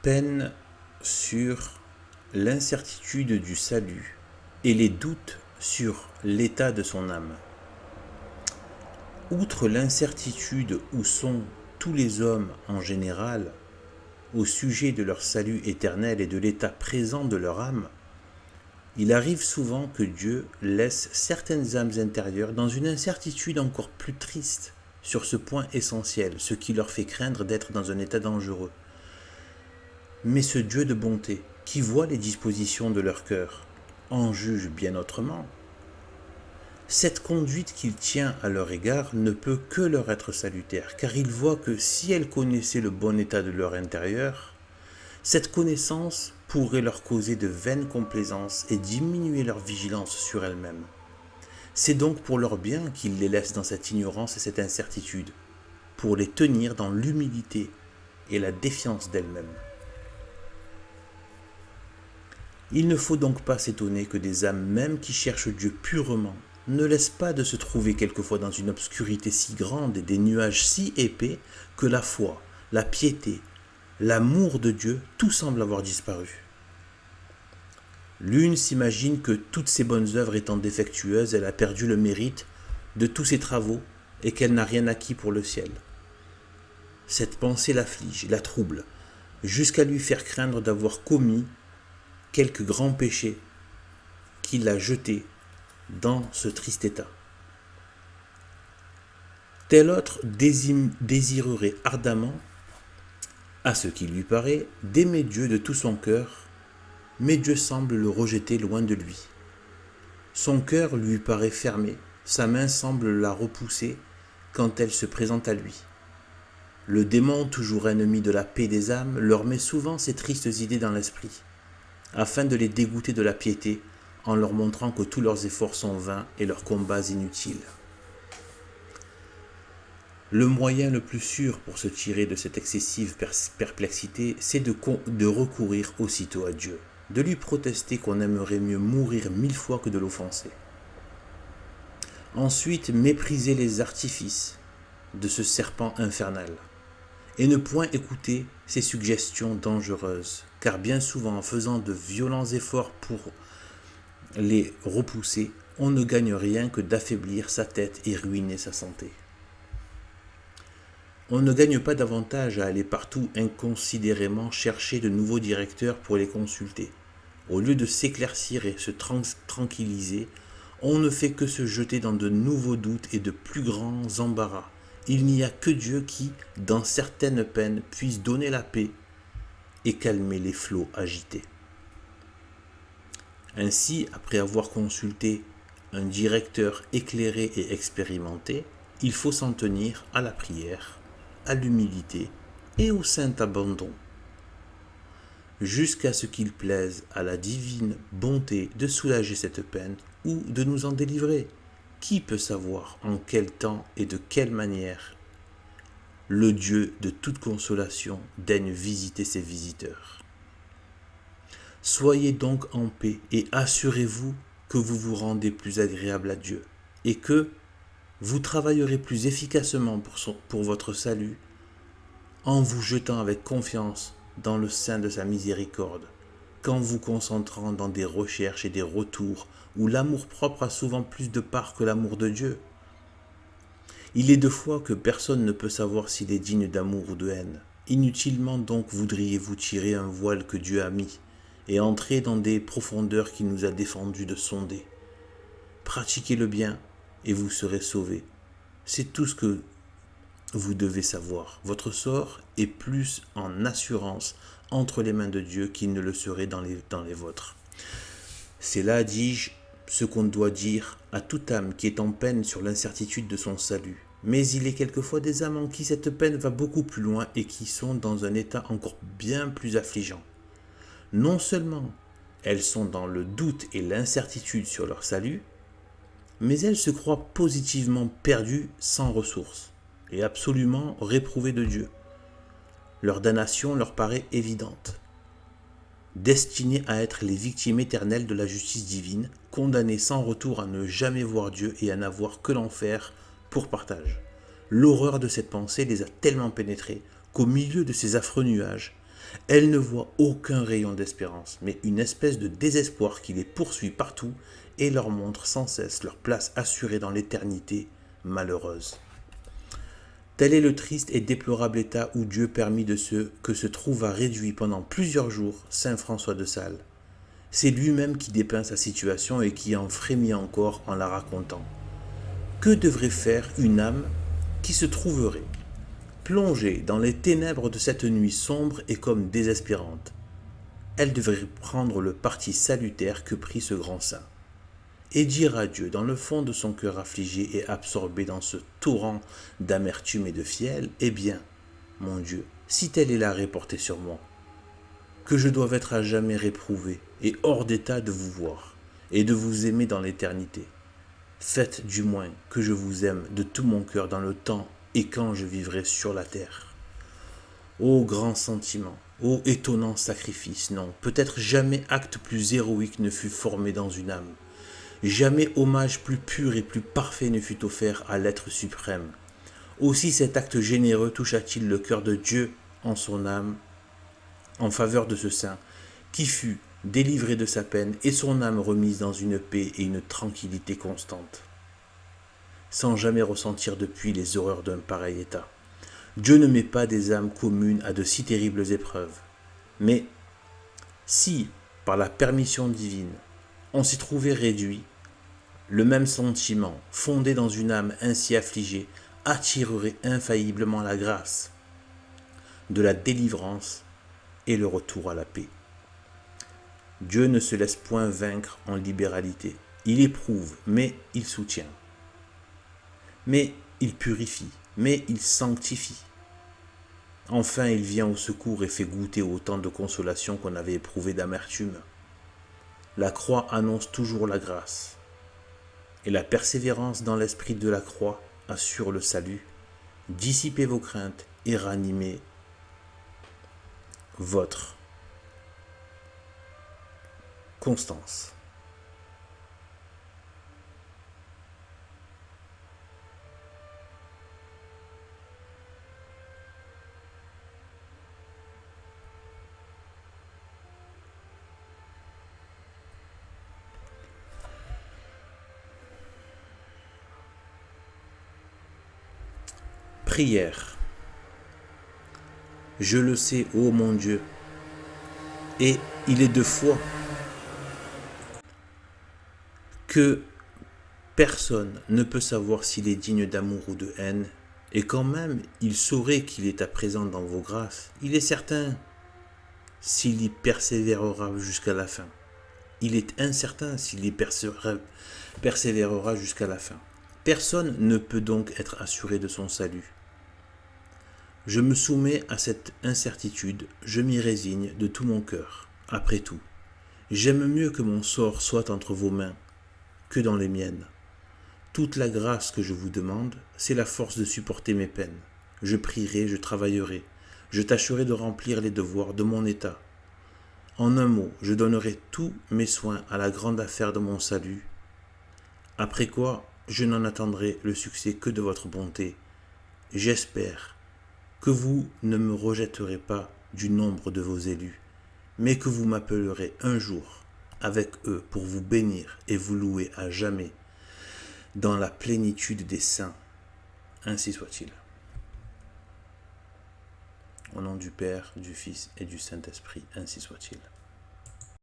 peine sur l'incertitude du salut et les doutes sur l'état de son âme. Outre l'incertitude où sont tous les hommes en général au sujet de leur salut éternel et de l'état présent de leur âme, il arrive souvent que Dieu laisse certaines âmes intérieures dans une incertitude encore plus triste sur ce point essentiel, ce qui leur fait craindre d'être dans un état dangereux. Mais ce Dieu de bonté, qui voit les dispositions de leur cœur, en juge bien autrement. Cette conduite qu'il tient à leur égard ne peut que leur être salutaire, car il voit que si elles connaissaient le bon état de leur intérieur, cette connaissance pourrait leur causer de vaines complaisances et diminuer leur vigilance sur elles-mêmes. C'est donc pour leur bien qu'il les laisse dans cette ignorance et cette incertitude, pour les tenir dans l'humilité et la défiance d'elles-mêmes. Il ne faut donc pas s'étonner que des âmes même qui cherchent Dieu purement ne laissent pas de se trouver quelquefois dans une obscurité si grande et des nuages si épais que la foi, la piété, l'amour de Dieu, tout semble avoir disparu. L'une s'imagine que toutes ses bonnes œuvres étant défectueuses, elle a perdu le mérite de tous ses travaux et qu'elle n'a rien acquis pour le ciel. Cette pensée l'afflige, la trouble, jusqu'à lui faire craindre d'avoir commis quelque grand péché qui l'a jeté dans ce triste état. Tel autre désirerait ardemment, à ce qui lui paraît, d'aimer Dieu de tout son cœur, mais Dieu semble le rejeter loin de lui. Son cœur lui paraît fermé, sa main semble la repousser quand elle se présente à lui. Le démon, toujours ennemi de la paix des âmes, leur met souvent ces tristes idées dans l'esprit, afin de les dégoûter de la piété, en leur montrant que tous leurs efforts sont vains et leurs combats inutiles. Le moyen le plus sûr pour se tirer de cette excessive perplexité, c'est de recourir aussitôt à Dieu, de lui protester qu'on aimerait mieux mourir 1000 fois que de l'offenser. Ensuite, mépriser les artifices de ce serpent infernal, et ne point écouter ses suggestions dangereuses, car bien souvent, en faisant de violents efforts pour les repousser, on ne gagne rien que d'affaiblir sa tête et ruiner sa santé. On ne gagne pas davantage à aller partout inconsidérément chercher de nouveaux directeurs pour les consulter. Au lieu de s'éclaircir et se tranquilliser, on ne fait que se jeter dans de nouveaux doutes et de plus grands embarras. Il n'y a que Dieu qui, dans certaines peines, puisse donner la paix et calmer les flots agités. Ainsi, après avoir consulté un directeur éclairé et expérimenté, il faut s'en tenir à la prière, à l'humilité et au saint abandon, jusqu'à ce qu'il plaise à la divine bonté de soulager cette peine ou de nous en délivrer. Qui peut savoir en quel temps et de quelle manière le Dieu de toute consolation daigne visiter ses visiteurs? Soyez donc en paix et assurez-vous que vous vous rendez plus agréable à Dieu et que vous travaillerez plus efficacement pour votre salut en vous jetant avec confiance dans le sein de sa miséricorde, qu'en vous concentrant dans des recherches et des retours où l'amour-propre a souvent plus de part que l'amour de Dieu. Il est de foi que personne ne peut savoir s'il est digne d'amour ou de haine. Inutilement donc voudriez-vous tirer un voile que Dieu a mis et entrer dans des profondeurs qu'il nous a défendu de sonder. Pratiquez le bien et vous serez sauvés. C'est tout ce que vous devez savoir. Votre sort est plus en assurance entre les mains de Dieu qu'il ne le serait dans les vôtres. C'est là, dis-je, ce qu'on doit dire à toute âme qui est en peine sur l'incertitude de son salut. Mais il est quelquefois des âmes en qui cette peine va beaucoup plus loin et qui sont dans un état encore bien plus affligeant. Non seulement elles sont dans le doute et l'incertitude sur leur salut, mais elles se croient positivement perdues sans ressources et absolument réprouvées de Dieu. Leur damnation leur paraît évidente. Destinées à être les victimes éternelles de la justice divine, condamnées sans retour à ne jamais voir Dieu et à n'avoir que l'enfer pour partage. L'horreur de cette pensée les a tellement pénétrées qu'au milieu de ces affreux nuages, Elles ne voient aucun rayon d'espérance, mais une espèce de désespoir qui les poursuit partout et leur montre sans cesse leur place assurée dans l'éternité malheureuse. Tel est le triste et déplorable état où Dieu permit que se trouva réduit pendant plusieurs jours saint François de Sales. C'est lui-même qui dépeint sa situation et qui en frémit encore en la racontant. Que devrait faire une âme qui se trouverait plongée dans les ténèbres de cette nuit sombre et comme désespérante? Elle devrait prendre le parti salutaire que prit ce grand saint, et dire à Dieu dans le fond de son cœur affligé et absorbé dans ce torrent d'amertume et de fiel, « Eh bien, mon Dieu, si telle est l'arrêt porté sur moi, que je doive être à jamais réprouvé et hors d'état de vous voir et de vous aimer dans l'éternité, faites du moins que je vous aime de tout mon cœur dans le temps et quand je vivrai sur la terre. » Ô grand sentiment, ô étonnant sacrifice, non, peut-être jamais acte plus héroïque ne fut formé dans une âme. Jamais hommage plus pur et plus parfait ne fut offert à l'être suprême. Aussi cet acte généreux toucha-t-il le cœur de Dieu en son âme, en faveur de ce saint, qui fut délivré de sa peine et son âme remise dans une paix et une tranquillité constante, sans jamais ressentir depuis les horreurs d'un pareil état. Dieu ne met pas des âmes communes à de si terribles épreuves. Mais si, par la permission divine, on s'y trouvait réduit, le même sentiment, fondé dans une âme ainsi affligée, attirerait infailliblement la grâce de la délivrance et le retour à la paix. Dieu ne se laisse point vaincre en libéralité. Il éprouve, mais il soutient. Mais il purifie, mais il sanctifie. Enfin, il vient au secours et fait goûter autant de consolation qu'on avait éprouvé d'amertume. La croix annonce toujours la grâce, et la persévérance dans l'esprit de la croix assure le salut. Dissipez vos craintes et ranimez votre constance. Prière. Je le sais, ô mon Dieu, et il est de foi que personne ne peut savoir s'il est digne d'amour ou de haine, et quand même il saurait qu'il est à présent dans vos grâces. Il est certain s'il y persévérera jusqu'à la fin. Il est incertain s'il y persévérera jusqu'à la fin. Personne ne peut donc être assuré de son salut. Je me soumets à cette incertitude, je m'y résigne de tout mon cœur. Après tout, j'aime mieux que mon sort soit entre vos mains que dans les miennes. Toute la grâce que je vous demande, c'est la force de supporter mes peines. Je prierai, je travaillerai, je tâcherai de remplir les devoirs de mon état. En un mot, je donnerai tous mes soins à la grande affaire de mon salut, après quoi je n'en attendrai le succès que de votre bonté. J'espère que vous ne me rejetterez pas du nombre de vos élus, mais que vous m'appellerez un jour avec eux pour vous bénir et vous louer à jamais dans la plénitude des saints. Ainsi soit-il. Au nom du Père, du Fils et du Saint-Esprit, ainsi soit-il.